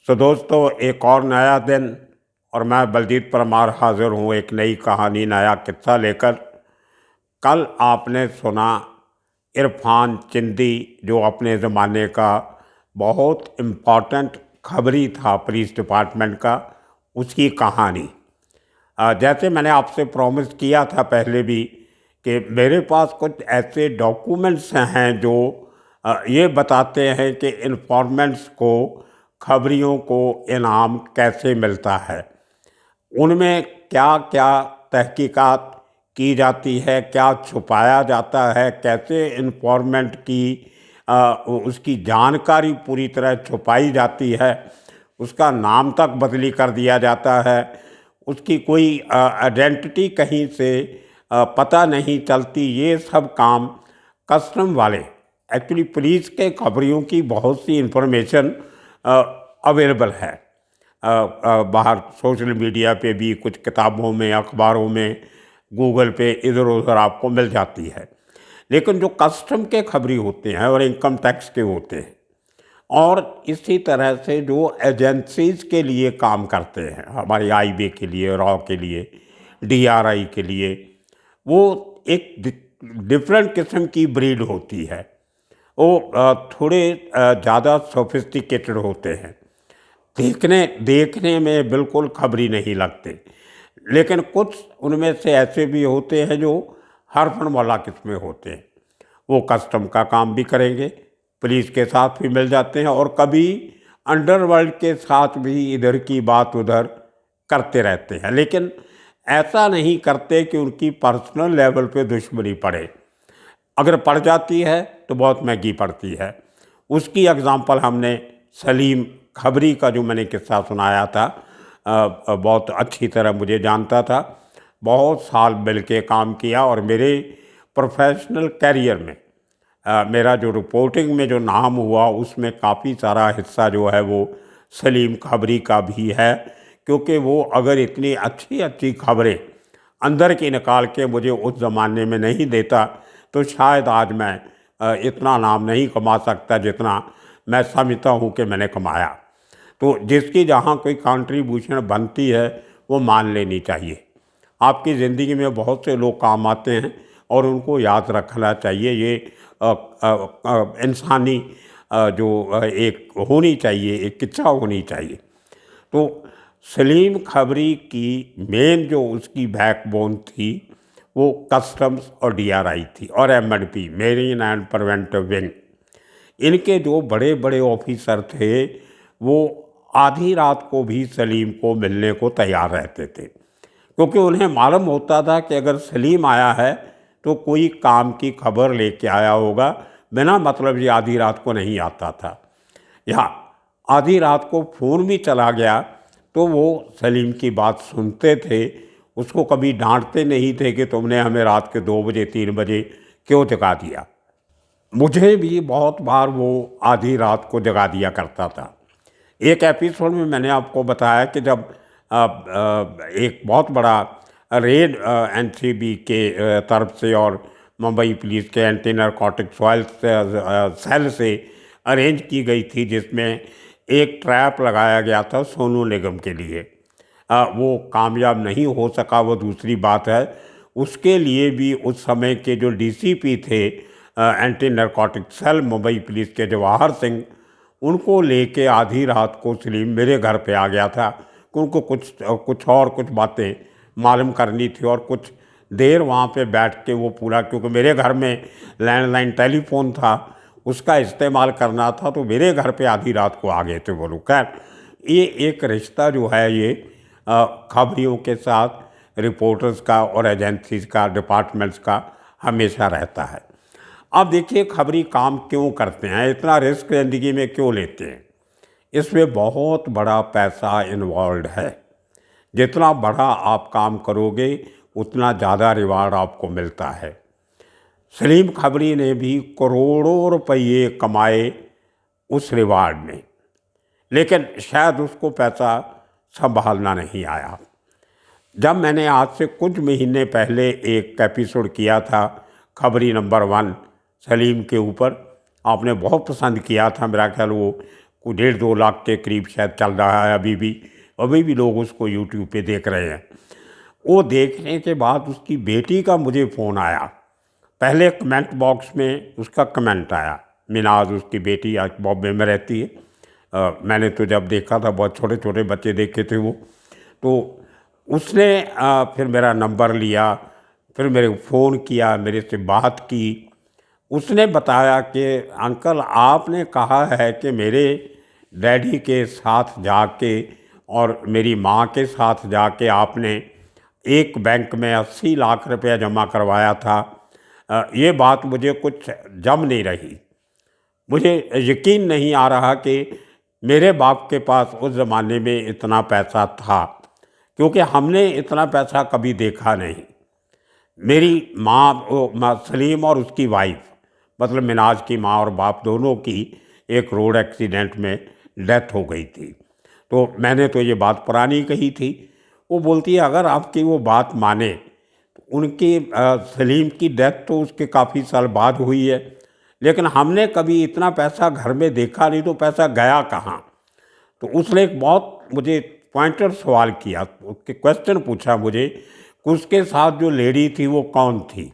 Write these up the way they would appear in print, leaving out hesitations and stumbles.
दोस्तों, एक और नया दिन और मैं बलजीत परमार हाज़िर हूँ एक नई कहानी, नया किस्सा लेकर। कल आपने सुना इरफान चिंदी, जो अपने ज़माने का बहुत इम्पॉर्टेंट खबरी था पुलिस डिपार्टमेंट का, उसकी कहानी। जैसे मैंने आपसे प्रॉमिस किया था पहले भी कि मेरे पास कुछ ऐसे डॉक्यूमेंट्स हैं जो ये बताते हैं कि इन्फॉर्मेंट्स को, खबरियों को इनाम कैसे मिलता है, उनमें क्या क्या तहकीकात की जाती है, क्या छुपाया जाता है, कैसे इन्फॉर्मेंट की उसकी जानकारी पूरी तरह छुपाई जाती है, उसका नाम तक बदली कर दिया जाता है, उसकी कोई आइडेंटिटी कहीं से पता नहीं चलती। ये सब काम कस्टम वाले, एक्चुअली पुलिस के खबरियों की बहुत सी इंफॉर्मेशन अवेलेबल है बाहर सोशल मीडिया पे भी, कुछ किताबों में, अखबारों में, गूगल पे इधर उधर आपको मिल जाती है। लेकिन जो कस्टम के खबरी होते हैं और इनकम टैक्स के होते हैं, और इसी तरह से जो एजेंसीज के लिए काम करते हैं, हमारी आईबी के लिए, रॉ के लिए, डीआरआई के लिए, वो एक डिफरेंट किस्म की ब्रीड होती है। वो थोड़े ज़्यादा सोफिस्टिकेटेड होते हैं, देखने देखने में बिल्कुल खबरी नहीं लगते। लेकिन कुछ उनमें से ऐसे भी होते हैं जो हरफनवाला किस्में होते हैं। वो कस्टम का काम भी करेंगे, पुलिस के साथ भी मिल जाते हैं, और कभी अंडरवर्ल्ड के साथ भी इधर की बात उधर करते रहते हैं। लेकिन ऐसा नहीं करते कि उनकी पर्सनल लेवल पे दुश्मनी पड़े। अगर पड़ जाती है तो बहुत महंगी पड़ती है। उसकी एग्ज़ाम्पल हमने सलीम खबरी का, जो मैंने किस्सा सुनाया था, बहुत अच्छी तरह मुझे जानता था, बहुत साल मिल के काम किया, और मेरे प्रोफेशनल कैरियर में मेरा जो रिपोर्टिंग में जो नाम हुआ, उसमें काफ़ी सारा हिस्सा जो है वो सलीम खबरी का भी है। क्योंकि वो अगर इतनी अच्छी अच्छी खबरें अंदर की निकाल के मुझे उस ज़माने में नहीं देता, तो शायद आज मैं इतना नाम नहीं कमा सकता जितना मैं समझता हूँ कि मैंने कमाया। तो जिसकी जहाँ कोई कंट्रीब्यूशन बनती है वो मान लेनी चाहिए। आपकी ज़िंदगी में बहुत से लोग काम आते हैं और उनको याद रखना चाहिए। ये इंसानी जो एक होनी चाहिए, एक इच्छा होनी चाहिए। तो सलीम खबरी की मेन जो उसकी बैकबोन थी, वो कस्टम्स और डीआरआई थी, और MNP, marine and preventive wing. इनके जो बड़े बड़े ऑफिसर थे, वो आधी रात को भी सलीम को मिलने को तैयार रहते थे, क्योंकि उन्हें मालूम होता था कि अगर सलीम आया है तो कोई काम की खबर लेके आया होगा। बिना मतलब ये आधी रात को नहीं आता था, या आधी रात को फ़ोन भी चला गया तो वो सलीम की बात सुनते थे। उसको कभी डांटते नहीं थे कि तुमने हमें रात के 2 बजे 3 बजे क्यों जगा दिया। मुझे भी बहुत बार वो आधी रात को जगा दिया करता था। एक एपिसोड में मैंने आपको बताया कि जब एक बहुत बड़ा रेड एनसीबी के तरफ से और मुंबई पुलिस के एंटी नारकोटिक्स सेल से अरेंज की गई थी, जिसमें एक ट्रैप लगाया गया था सोनू निगम के लिए। वो कामयाब नहीं हो सका, वो दूसरी बात है। उसके लिए भी उस समय के जो डीसीपी थे anti narcotic cell Mumbai police के, जवाहर सिंह, उनको लेके आधी रात को सलीम मेरे घर पे आ गया था कि उनको कुछ बातें मालूम करनी थी, और कुछ देर वहाँ पे बैठ के वो पूरा, क्योंकि मेरे घर में लैंडलाइन टेलीफोन था, उसका इस्तेमाल करना था, तो मेरे घर पे आधी रात को आ गए थे वो लोग। खैर, ये एक रिश्ता जो है ये खबरियों के साथ, रिपोर्टर्स का और एजेंसीज का, डिपार्टमेंट्स का हमेशा रहता है। अब देखिए, खबरी काम क्यों करते हैं, इतना रिस्क ज़िंदगी में क्यों लेते हैं? इसमें बहुत बड़ा पैसा इन्वॉल्व है। जितना बड़ा आप काम करोगे उतना ज़्यादा रिवार्ड आपको मिलता है। सलीम खबरी ने भी करोड़ों रुपये कमाए उस रिवार्ड में, लेकिन शायद उसको पैसा संभालना नहीं आया। जब मैंने आज से कुछ महीने पहले एक एपिसोड किया था खबरी नंबर 1 सलीम के ऊपर, आपने बहुत पसंद किया था। मेरा ख्याल वो को 1.5-2 लाख के करीब शायद चल रहा है अभी भी लोग उसको यूट्यूब पे देख रहे हैं। वो देखने के बाद उसकी बेटी का मुझे फ़ोन आया। पहले कमेंट बॉक्स में उसका कमेंट आया, मिनाज उसकी बेटी आज बॉम्बे में रहती है। मैंने तो जब देखा था बहुत छोटे छोटे बच्चे देखे थे वो। तो उसने फिर मेरा नंबर लिया, फिर मेरे को फ़ोन किया, मेरे से बात की। उसने बताया कि अंकल आपने कहा है कि मेरे डैडी के साथ जाके और मेरी माँ के साथ जाके आपने एक बैंक में 80 लाख रुपया जमा करवाया था। ये बात मुझे कुछ जम नहीं रही। मुझे यकीन नहीं आ रहा कि मेरे बाप के पास उस ज़माने में इतना पैसा था, क्योंकि हमने इतना पैसा कभी देखा नहीं। मेरी माँ सलीम और उसकी वाइफ, मतलब मिनाज की माँ और बाप दोनों की एक रोड एक्सीडेंट में डेथ हो गई थी। तो मैंने तो ये बात पुरानी कही थी। वो बोलती है अगर आपकी वो बात माने, उनकी सलीम की डेथ तो उसके काफ़ी साल बाद हुई है, लेकिन हमने कभी इतना पैसा घर में देखा नहीं, तो पैसा गया कहाँ। तो उसने एक बहुत मुझे पॉइंटर सवाल किया, उसके क्वेश्चन पूछा मुझे कि उसके साथ जो लेडी थी वो कौन थी।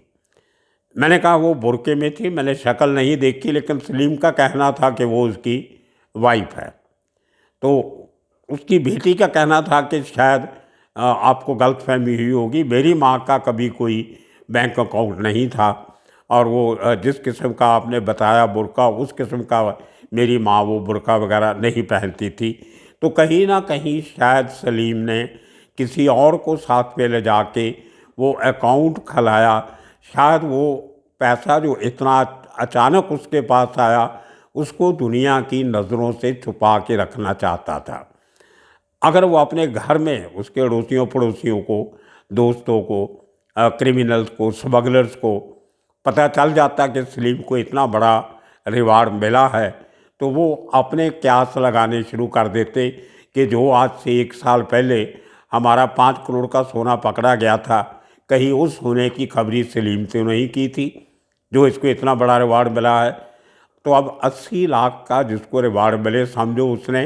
मैंने कहा वो बुरके में थी, मैंने शक्ल नहीं देखी, लेकिन सलीम का कहना था कि वो उसकी वाइफ है। तो उसकी बेटी का कहना था कि शायद आपको गलतफहमी हुई होगी, मेरी माँ का कभी कोई बैंक अकाउंट नहीं था, और वो जिस किस्म का आपने बताया बुर्का, उस किस्म का मेरी माँ वो बुर्का वगैरह नहीं पहनती थी। तो कहीं ना कहीं शायद सलीम ने किसी और को साथ में ले जाके वो अकाउंट खुलाया। शायद वो पैसा जो इतना अचानक उसके पास आया, उसको दुनिया की नज़रों से छुपा के रखना चाहता था। अगर वो अपने घर में उसके अड़ोसियों पड़ोसियों को, दोस्तों को, क्रिमिनल्स को, स्मगलर्स को पता चल जाता कि सलीम को इतना बड़ा रिवार्ड मिला है, तो वो अपने क्यास लगाने शुरू कर देते कि जो आज से 1 साल पहले हमारा 5 करोड़ का सोना पकड़ा गया था, कहीं उस सोने की खबरी सलीम से नहीं की थी जो इसको इतना बड़ा रिवार्ड मिला है। तो अब 80 लाख का जिसको रिवार्ड मिले, समझो उसने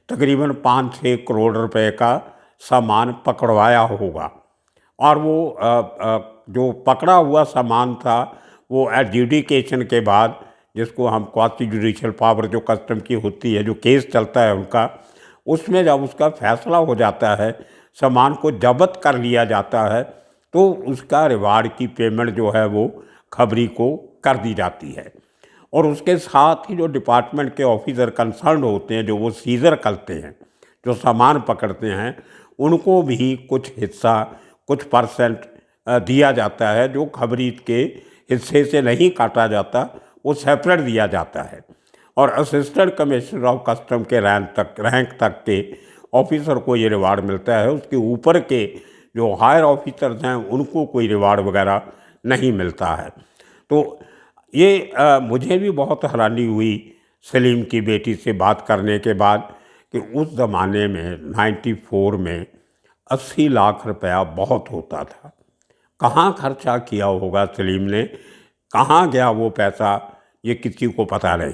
तकरीबन 5-6 करोड़ रुपए का सामान पकड़वाया होगा। और वो जो पकड़ा हुआ सामान था, वो एडजुडिकेशन के बाद, जिसको हम क्वासी जुडिशल पावर जो कस्टम की होती है, जो केस चलता है उनका, उसमें जब उसका फैसला हो जाता है, सामान को जब्त कर लिया जाता है, तो उसका रिवार्ड की पेमेंट जो है वो खबरी को कर दी जाती है। और उसके साथ ही जो डिपार्टमेंट के ऑफिसर कंसर्न होते हैं, जो वो सीज़र करते हैं, जो सामान पकड़ते हैं, उनको भी कुछ हिस्सा, कुछ परसेंट दिया जाता है, जो खबरी के हिस्से से नहीं काटा जाता, वो सेपरेट दिया जाता है। और असिस्टेंट कमिश्नर ऑफ कस्टम के रैंक तक के ऑफिसर को ये रिवार्ड मिलता है। उसके ऊपर के जो हायर ऑफिसर्स हैं उनको कोई रिवार्ड वगैरह नहीं मिलता है। तो ये मुझे भी बहुत हैरानी हुई सलीम की बेटी से बात करने के बाद कि उस ज़माने में 94 में 80 लाख रुपया बहुत होता था। कहाँ खर्चा किया होगा सलीम ने, कहाँ गया वो पैसा, ये किसी को पता नहीं।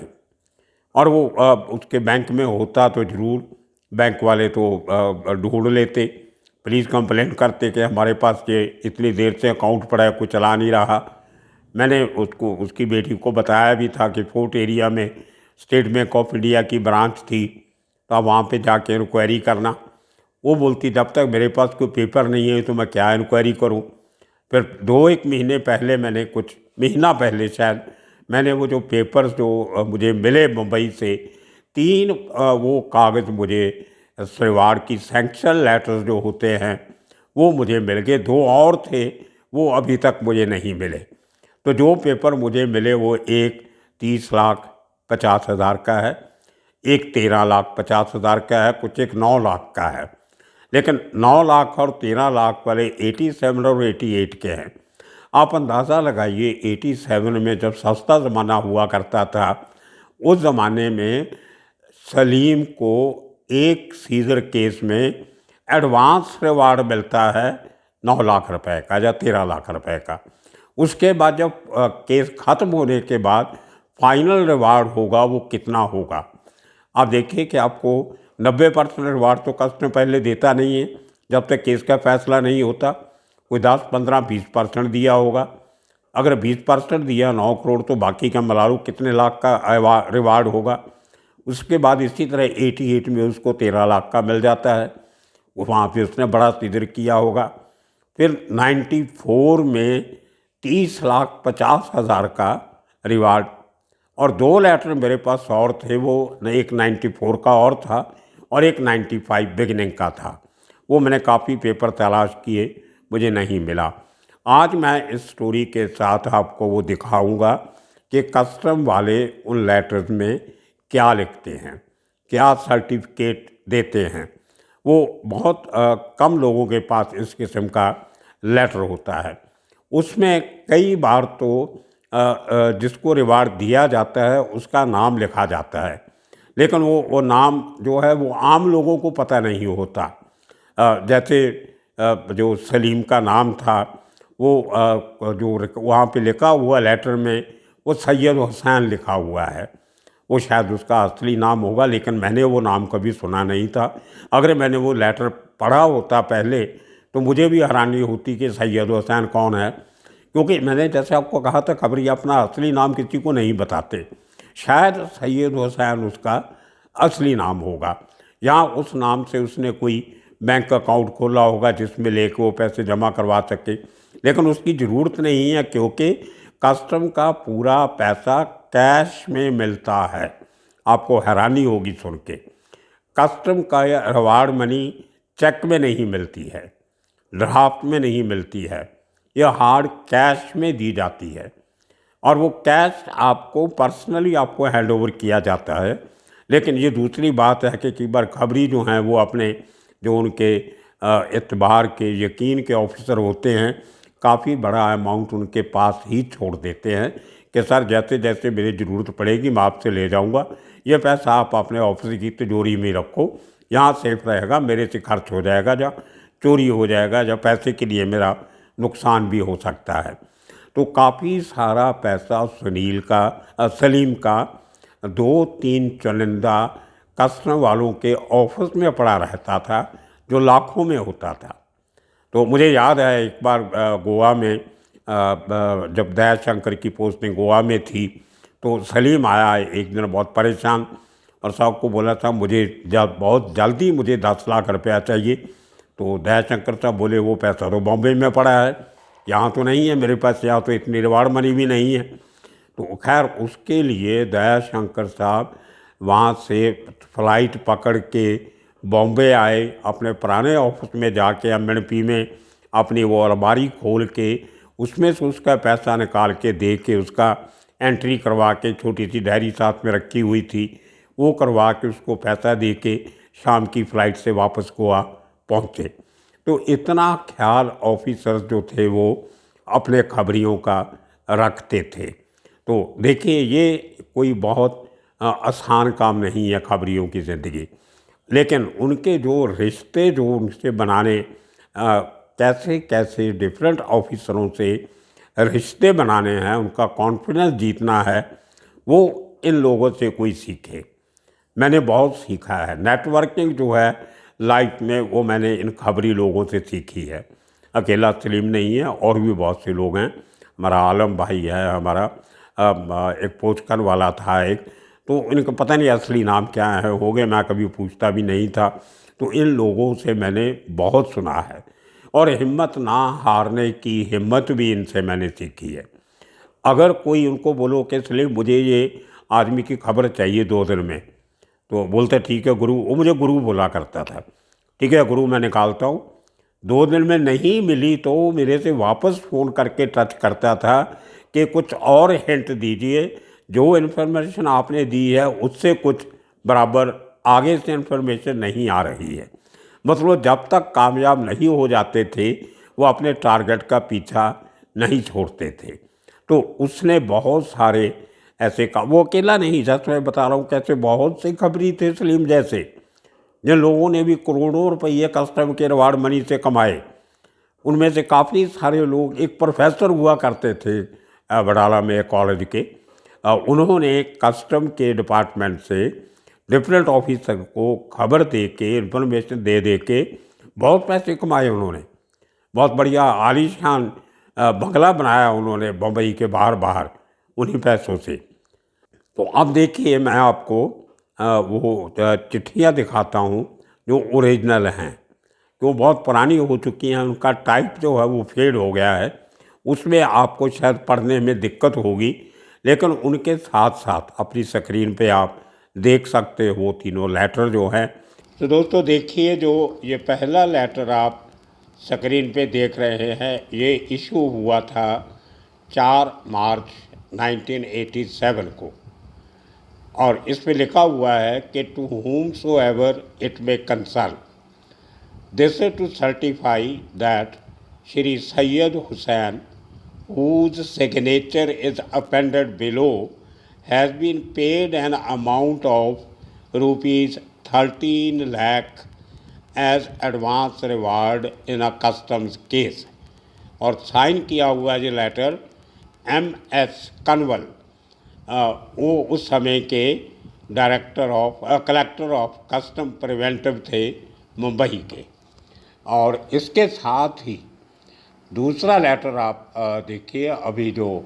और वो उसके बैंक में होता तो ज़रूर बैंक वाले तो ढूंढ लेते, पुलिस कंप्लेंट करते कि हमारे पास ये इतनी देर से अकाउंट पड़ा है, कोई चला नहीं रहा। मैंने उसको, उसकी बेटी को बताया भी था कि फोर्ट एरिया में स्टेट बैंक ऑफ इंडिया की ब्रांच थी, तो आप वहाँ पे जाके इंक्वायरी करना। वो बोलती जब तक मेरे पास कोई पेपर नहीं है तो मैं क्या इंक्वायरी करूँ। फिर 2-1 महीने पहले मैंने, कुछ महीना पहले शायद, मैंने वो जो पेपर्स जो मुझे मिले मुंबई से, 3 वो कागज़ मुझे रिवार्ड की सैंक्शन लेटर्स जो होते हैं वो मुझे मिल गए। 2 और थे, वो अभी तक मुझे नहीं मिले। तो जो पेपर मुझे मिले वो एक 30,50,000 का है, एक 13,50,000 का है, कुछ एक 9 लाख का है। लेकिन 9 लाख और 13 लाख वाले 87 और 88 के हैं। आप अंदाज़ा लगाइए, 87 में जब सस्ता ज़माना हुआ करता था, उस ज़माने में सलीम को एक सीजर केस में एडवांस रिवार्ड मिलता है 9 लाख रुपए का या 13 लाख रुपए का। उसके बाद जब केस ख़त्म होने के बाद फाइनल रिवार्ड होगा वो कितना होगा। आप देखिए कि आपको 90% रिवार्ड तो कस्टम पहले देता नहीं है जब तक केस का फैसला नहीं होता। कोई 10, 15, 20% दिया होगा। अगर 20% दिया 9 करोड़ तो बाकी का मिला लो कितने लाख का रिवार्ड होगा। उसके बाद इसी तरह 88 में उसको 13 लाख का मिल जाता है। वहाँ पे उसने बड़ा सिदर किया होगा। फिर 94 में 30,50,000 का रिवार्ड और 2 लेटर मेरे पास और थे। वो एक 94 का और था और एक 95 बिगिनिंग का था। वो मैंने काफ़ी पेपर तलाश किए, मुझे नहीं मिला। आज मैं इस स्टोरी के साथ आपको वो दिखाऊंगा कि कस्टम वाले उन लेटर्स में क्या लिखते हैं, क्या सर्टिफिकेट देते हैं। वो बहुत कम लोगों के पास इस किस्म का लेटर होता है। उसमें कई बार तो जिसको रिवार्ड दिया जाता है उसका नाम लिखा जाता है, लेकिन वो नाम जो है वो आम लोगों को पता नहीं होता। जैसे जो सलीम का नाम था वो जो वहाँ पे लिखा हुआ लेटर में वो सैयद हुसैन लिखा हुआ है। वो शायद उसका असली नाम होगा, लेकिन मैंने वो नाम कभी सुना नहीं था। अगर मैंने वो लेटर पढ़ा होता पहले तो मुझे भी हैरानी होती कि सैयद हुसैन कौन है, क्योंकि मैंने जैसे आपको कहा था खबरी अपना असली नाम किसी को नहीं बताते। शायद सैयद हुसैन उसका असली नाम होगा, या उस नाम से उसने कोई बैंक अकाउंट खोला होगा जिसमें लेके वो पैसे जमा करवा सके, लेकिन उसकी ज़रूरत नहीं है क्योंकि कस्टम का पूरा पैसा कैश में मिलता है। आपको हैरानी होगी सुन के, कस्टम का रिवार्ड मनी चेक में नहीं मिलती है, ड्राफ्ट में नहीं मिलती है, यह हार्ड कैश में दी जाती है और वो कैश आपको पर्सनली आपको हैंड ओवर किया जाता है। लेकिन ये दूसरी बात है कि कई बार खबरी जो हैं वो अपने जो उनके एतबार के यकीन के ऑफिसर होते हैं काफ़ी बड़ा अमाउंट उनके पास ही छोड़ देते हैं कि सर जैसे जैसे मेरी ज़रूरत पड़ेगी मैं आपसे ले जाऊंगा, ये पैसा आप अपने ऑफिस की तिजोरी में रखो, यहाँ सेफ रहेगा, मेरे से खर्च हो जाएगा या चोरी हो जाएगा या पैसे के लिए मेरा नुकसान भी हो सकता है। तो काफ़ी सारा पैसा सलीम का 2-3 चुनिंदा कस्टम वालों के ऑफिस में पड़ा रहता था जो लाखों में होता था। तो मुझे याद है एक बार गोवा में जब दयाशंकर की पोस्टिंग गोवा में थी तो सलीम आया एक दिन बहुत परेशान और साहब को बोला था मुझे बहुत जल्दी मुझे 10 लाख रुपया चाहिए। तो दयाशंकर साहब बोले वो पैसा तो बॉम्बे में पड़ा है, यहाँ तो नहीं है मेरे पास, यहाँ तो इतनी रिवार्ड मनी भी नहीं है। तो खैर उसके लिए दयाशंकर साहब वहाँ से फ़्लाइट पकड़ के बॉम्बे आए, अपने पुराने ऑफिस में जाके एमएनपी में अपनी वो अलमारी खोल के उसमें से उसका पैसा निकाल के दे के उसका एंट्री करवा के, छोटी सी डायरी साथ में रखी हुई थी वो करवा के उसको पैसा दे के शाम की फ़्लाइट से वापस गोवा पहुँचे। तो इतना ख्याल ऑफिसर्स जो थे वो अपने खबरियों का रखते थे। तो देखिए ये कोई बहुत आसान काम नहीं है खबरियों की ज़िंदगी, लेकिन उनके जो रिश्ते जो उनसे बनाने कैसे कैसे डिफरेंट ऑफिसरों से रिश्ते बनाने हैं, उनका कॉन्फिडेंस जीतना है, वो इन लोगों से कोई सीखे। मैंने बहुत सीखा है, नेटवर्किंग जो है लाइफ में वो मैंने इन खबरी लोगों से सीखी है। अकेला सलीम नहीं है, और भी बहुत से लोग हैं। हमारा आलम भाई है, हमारा एक पोचकन वाला था एक, तो इनका पता नहीं असली नाम क्या है, हो गए मैं कभी पूछता भी नहीं था। तो इन लोगों से मैंने बहुत सुना है और हिम्मत ना हारने की हिम्मत भी इनसे मैंने सीखी है। अगर कोई उनको बोलो कि सलीम मुझे ये आदमी की खबर चाहिए 2 दिन में, तो बोलते ठीक है गुरु, वो मुझे गुरु बोला करता था, ठीक है गुरु मैं निकालता हूँ। 2 दिन में नहीं मिली तो मेरे से वापस फ़ोन करके टच करता था कि कुछ और हिंट दीजिए, जो इन्फॉर्मेशन आपने दी है उससे कुछ बराबर आगे से इन्फॉर्मेशन नहीं आ रही है। मतलब जब तक कामयाब नहीं हो जाते थे वो अपने टारगेट का पीछा नहीं छोड़ते थे। तो उसने बहुत सारे ऐसे काम, वो अकेला नहीं, जैसे मैं बता रहा हूँ कैसे बहुत से खबरी थे सलीम जैसे, जिन लोगों ने भी करोड़ों रुपये कस्टम के रिवार्ड मनी से कमाए। उनमें से काफ़ी सारे लोग, एक प्रोफेसर हुआ करते थे बड़ाला में कॉलेज के, उन्होंने कस्टम के डिपार्टमेंट से डिफरेंट ऑफिसर को खबर दे के, इन्फॉर्मेशन दे दे के बहुत पैसे कमाए उन्होंने। बहुत बढ़िया आलीशान बंगला बनाया उन्होंने बम्बई के बाहर बाहर उन्हीं पैसों से। तो अब देखिए मैं आपको वो चिट्ठियाँ दिखाता हूँ जो ओरिजिनल हैं, वो बहुत पुरानी हो चुकी हैं, उनका टाइप जो है वो फेड हो गया है, उसमें आपको शायद पढ़ने में दिक्कत होगी, लेकिन उनके साथ साथ अपनी स्क्रीन पे आप देख सकते हो तीनों लेटर जो हैं। तो दोस्तों देखिए, जो ये पहला लेटर आप स्क्रीन पे देख रहे हैं, ये इशू हुआ था 4 मार्च 1987 को, और इसमें लिखा हुआ है कि to whom so ever it may concern, this is to certify that Shri Sayyid Hussain, whose signature is appended below, has been paid an amount of rupees 13 lakh as advance reward in a customs case। और sign किया हुआ ये letter MS Kanwal, वो उस समय के collector of custom preventive थे मुंबई के। और इसके साथ ही दूसरा लेटर आप देखिए, अभी जो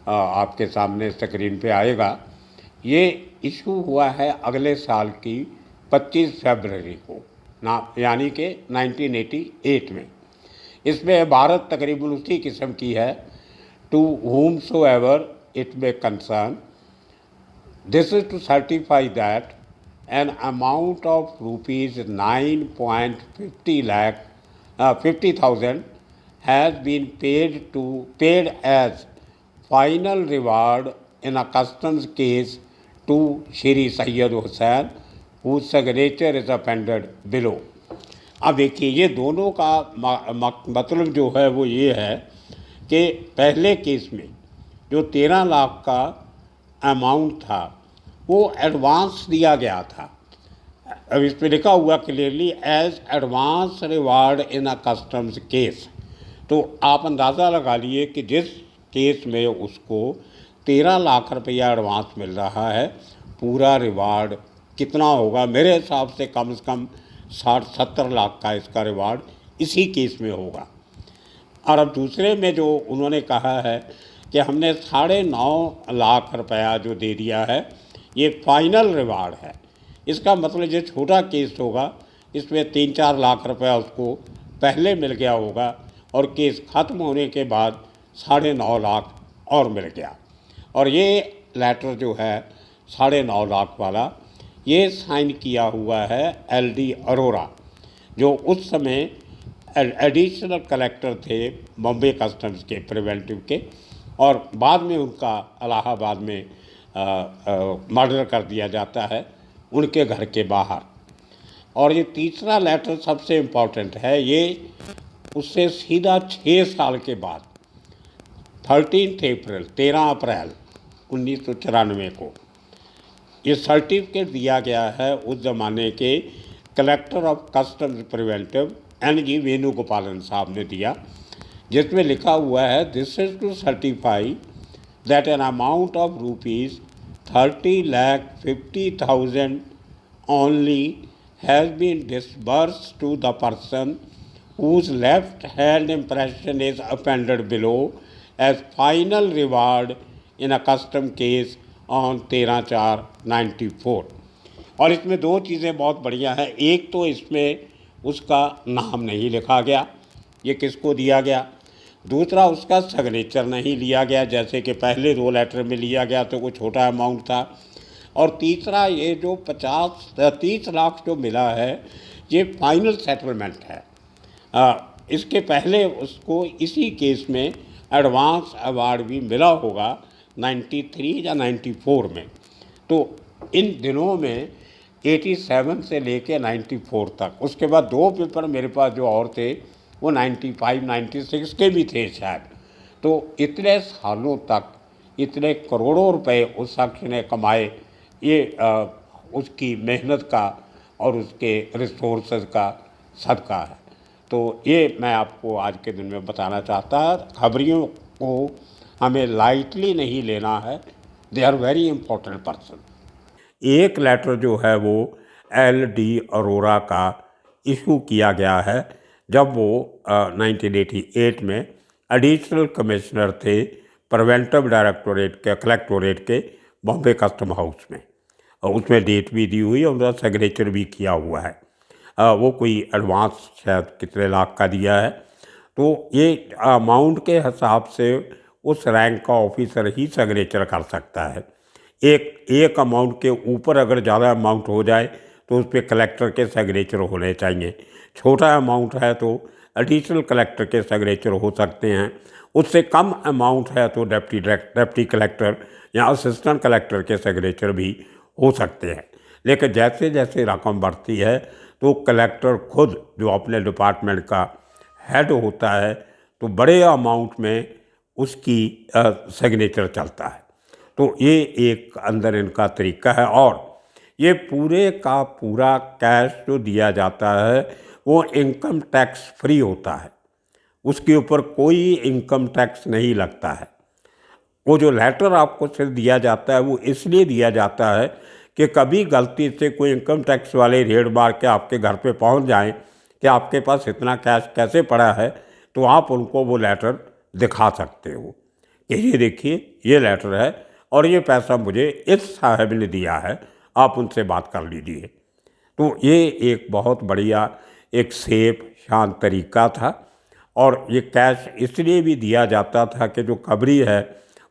आपके सामने स्क्रीन पे आएगा, ये इशू हुआ है अगले साल की 25 फरवरी को ना, यानी कि 1988 में। इसमें भारत तकरीबन उसी किस्म की है। To whom so ever it may concern, this is to certify that an amount of rupees 9.50 lakh 50,000 has been paid as final reward in a customs case to Shri Sayyid Hussain, whose signature is appended below। अब देखिए, ये दोनों का मतलब जो है वो ये है कि पहले केस में जो 13 लाख का अमाउंट था वो एडवांस दिया गया था। अब इस पर लिखा हुआ clearly as advance reward in a customs case. तो आप अंदाज़ा लगा लिए कि जिस केस में उसको 13 लाख रुपया एडवांस मिल रहा है, पूरा रिवार्ड कितना होगा। मेरे हिसाब से कम 60-70 लाख का इसका रिवार्ड इसी केस में होगा। और अब दूसरे में जो उन्होंने कहा है कि हमने 9.5 लाख रुपया जो दे दिया है, ये फाइनल रिवार्ड है। इसका मतलब जो छोटा केस होगा, इसमें 3-4 लाख रुपया उसको पहले मिल गया होगा, और केस ख़त्म होने के बाद 9.5 लाख और मिल गया। और ये लेटर जो है 9.5 लाख वाला, ये साइन किया हुआ है LD अरोड़ा, जो उस समय एडिशनल कलेक्टर थे बॉम्बे कस्टम्स के प्रिवेंटिव के, और बाद में उनका इलाहाबाद में मर्डर कर दिया जाता है उनके घर के बाहर। और ये तीसरा लेटर सबसे इम्पॉर्टेंट है, ये उससे सीधा 6 साल के बाद 13 अप्रैल 1994 को ये सर्टिफिकेट दिया गया है उस ज़माने के collector of customs preventive NG Venugopalan साहब ने दिया, जिसमें लिखा हुआ है this is to certify that an amount of rupees 30,50,000 only has been disbursed to the person whose left hand impression is appended below as final reward in a custom case on 13/4/94। और इसमें दो चीज़ें बहुत बढ़िया हैं। एक तो इसमें उसका नाम नहीं लिखा गया, ये किसको दिया गया। दूसरा, उसका सिग्नेचर नहीं लिया गया, जैसे कि पहले 2 लेटर में लिया गया तो कोई छोटा अमाउंट था। और तीसरा, ये जो 30 लाख जो मिला है, ये फाइनल सेटलमेंट है। इसके पहले उसको इसी केस में एडवांस अवार्ड भी मिला होगा 93 या 94 में। तो इन दिनों में 87 से लेके 94 तक, उसके बाद 2 पेपर मेरे पास जो और थे वो 95-96 के भी थे शायद। तो इतने सालों तक इतने करोड़ों रुपए उस शख्स ने कमाए, ये उसकी मेहनत का और उसके रिसोर्सेज का सदका है। तो ये मैं आपको आज के दिन में बताना चाहता। खबरियों को हमें लाइटली नहीं लेना है, they are very important person. एक लेटर जो है वो LD अरोड़ा का इशू किया गया है जब वो 1988 में एडिशनल कमिश्नर थे प्रिवेंटिव डायरेक्टोरेट के कलेक्टोरेट के बॉम्बे कस्टम हाउस में, और उसमें डेट भी दी हुई और उनका सिग्नेचर भी किया हुआ है। वो कोई एडवांस शायद कितने लाख का दिया है। तो ये अमाउंट के हिसाब से उस रैंक का ऑफिसर ही सिग्नेचर कर सकता है। एक अमाउंट के ऊपर अगर ज़्यादा अमाउंट हो जाए तो उस पर कलेक्टर के सिग्नेचर होने चाहिए। छोटा अमाउंट है तो एडिशनल कलेक्टर के सिग्नेचर हो सकते हैं। उससे कम अमाउंट है तो डिप्टी कलेक्टर या असिस्टेंट कलेक्टर के सिग्नेचर भी हो सकते हैं। लेकिन जैसे जैसे रकम बढ़ती है तो कलेक्टर खुद जो अपने डिपार्टमेंट का हेड होता है तो बड़े अमाउंट में उसकी सिग्नेचर चलता है। तो ये एक अंदर इनका तरीका है। और ये पूरे का पूरा कैश जो दिया जाता है वो इनकम टैक्स फ्री होता है, उसके ऊपर कोई इनकम टैक्स नहीं लगता है। वो जो लेटर आपको सिर्फ दिया जाता है वो इसलिए दिया जाता है कि कभी गलती से कोई इनकम टैक्स वाले रेड मार के आपके घर पे पहुंच जाएं कि आपके पास इतना कैश कैसे पड़ा है, तो आप उनको वो लेटर दिखा सकते हो कि ये देखिए ये लेटर है और ये पैसा मुझे इस साहब ने दिया है, आप उनसे बात कर लीजिए। तो ये एक बहुत बढ़िया एक सेफ शांत तरीका था। और ये कैश इसलिए भी दिया जाता था कि जो खबरी है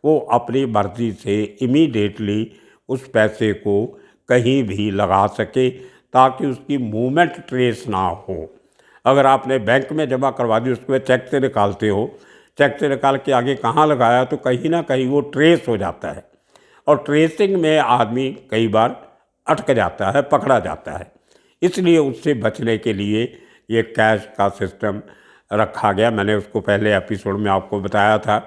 वो अपनी मर्ज़ी से इमीडिएटली उस पैसे को कहीं भी लगा सके ताकि उसकी मूवमेंट ट्रेस ना हो। अगर आपने बैंक में जमा करवा दी, उसको चेक से निकालते हो, चेक से निकाल के आगे कहाँ लगाया तो कहीं ना कहीं वो ट्रेस हो जाता है, और ट्रेसिंग में आदमी कई बार अटक जाता है, पकड़ा जाता है। इसलिए उससे बचने के लिए ये कैश का सिस्टम रखा गया। मैंने उसको पहले एपिसोड में आपको बताया था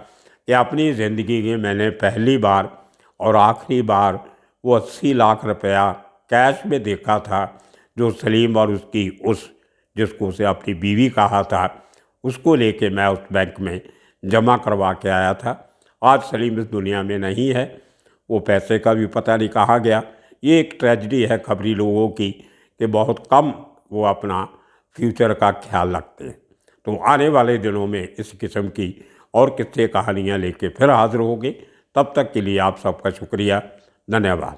कि अपनी ज़िंदगी में मैंने पहली बार और आखिरी बार वो 80 लाख रुपया कैश में देखा था, जो सलीम और उसकी जिसको उसे अपनी बीवी कहा था, उसको लेके मैं उस बैंक में जमा करवा के आया था। आज सलीम इस दुनिया में नहीं है, वो पैसे का भी पता नहीं कहाँ गया। ये एक ट्रेजेडी है खबरी लोगों की कि बहुत कम वो अपना फ्यूचर का ख्याल रखते हैं। तो आने वाले दिनों में इस किस्म की और किस्से कहानियाँ लेके फिर हाजिर होंगे। तब तक के लिए आप सबका शुक्रिया, धन्यवाद।